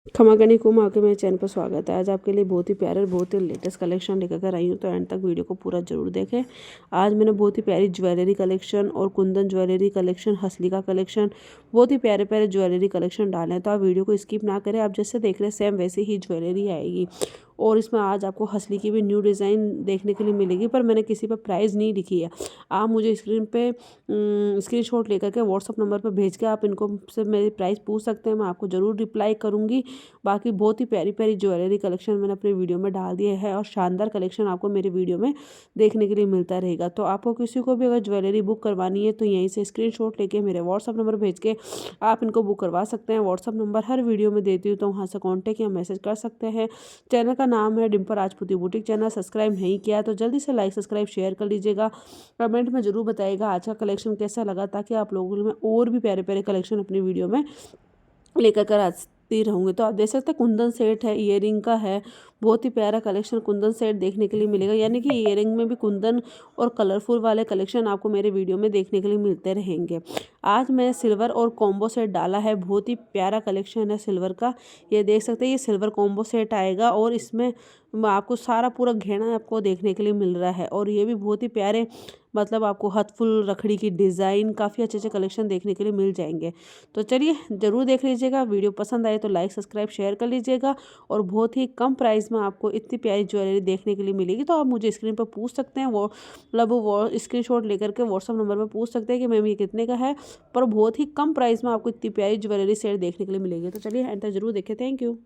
खमागनी कुम के मेरे चैनल पर स्वागत है। आज आपके लिए बहुत ही प्यारे और बहुत ही लेटेस्ट कलेक्शन लेकर कर आई हूँ, तो एंड तक वीडियो को पूरा जरूर देखें। आज मैंने बहुत ही प्यारी ज्वेलरी कलेक्शन और कुंदन ज्वेलरी कलेक्शन, हसलिका कलेक्शन, बहुत ही प्यारे प्यारे ज्वेलरी कलेक्शन डाले हैं। तो आप वीडियो को स्किप ना करें, आप जैसे देख रहे हैं सेम वैसे ही ज्वेलरी आएगी। और इसमें आज आपको हसली की भी न्यू डिज़ाइन देखने के लिए मिलेगी, पर मैंने किसी पर प्राइस नहीं लिखी है। आप मुझे स्क्रीन पे स्क्रीनशॉट लेकर के व्हाट्सअप नंबर पर भेज के आप इनको से मेरी प्राइस पूछ सकते हैं, मैं आपको ज़रूर रिप्लाई करूँगी। बाकी बहुत ही प्यारी प्यारी ज्वेलरी कलेक्शन मैंने अपने वीडियो में डाल दिए है और शानदार कलेक्शन आपको मेरे वीडियो में देखने के लिए मिलता रहेगा। तो आपको किसी को भी अगर ज्वेलरी बुक करवानी है तो यहीं से स्क्रीनशॉट लेके मेरे व्हाट्सअप नंबर भेज के आप इनको बुक करवा सकते हैं। व्हाट्सअप नंबर हर वीडियो में देती हूँ, तो वहाँ से कॉन्टैक्ट या मैसेज कर सकते हैं। चैनल का नाम है डिम्पल राजपूती बुटीक। चैनल सब्सक्राइब नहीं किया तो जल्दी से लाइक सब्सक्राइब शेयर कर लीजिएगा। कमेंट में ज़रूर बताइएगा आज का कलेक्शन कैसा लगा, ताकि आप लोगों में और भी प्यारे प्यारे कलेक्शन अपनी वीडियो में लेकर कर आती रहूँगी। तो आप देख सकते हैं कुंदन सेट है, ईयरिंग का है, बहुत ही प्यारा कलेक्शन कुंदन सेट देखने के लिए मिलेगा। यानी कि ईयरिंग में भी कुंदन और कलरफुल वाले कलेक्शन आपको मेरे वीडियो में देखने के लिए मिलते रहेंगे। आज मैं सिल्वर और कॉम्बो सेट डाला है, बहुत ही प्यारा कलेक्शन है सिल्वर का। ये देख सकते हैं, ये सिल्वर कॉम्बो सेट आएगा और इसमें आपको सारा पूरा गहना आपको देखने के लिए मिल रहा है। और ये भी बहुत ही प्यारे, मतलब आपको हथफुल रखड़ी की डिज़ाइन, काफ़ी अच्छे अच्छे कलेक्शन देखने के लिए मिल जाएंगे। तो चलिए ज़रूर देख लीजिएगा। वीडियो पसंद आए तो लाइक सब्सक्राइब शेयर कर लीजिएगा। और बहुत ही कम प्राइस में आपको इतनी प्यारी ज्वेलरी देखने के लिए मिलेगी। तो आप मुझे स्क्रीन पर पूछ सकते हैं, वो मतलब वो स्क्रीनशॉट लेकर के व्हाट्सअप नंबर पर पूछ सकते हैं कि मैम ये कितने का है। पर बहुत ही कम प्राइस में आपको इतनी प्यारी ज्वेलरी सेट देखने के लिए मिलेगी। तो चलिए एंड तक जरूर देखें। Thank you.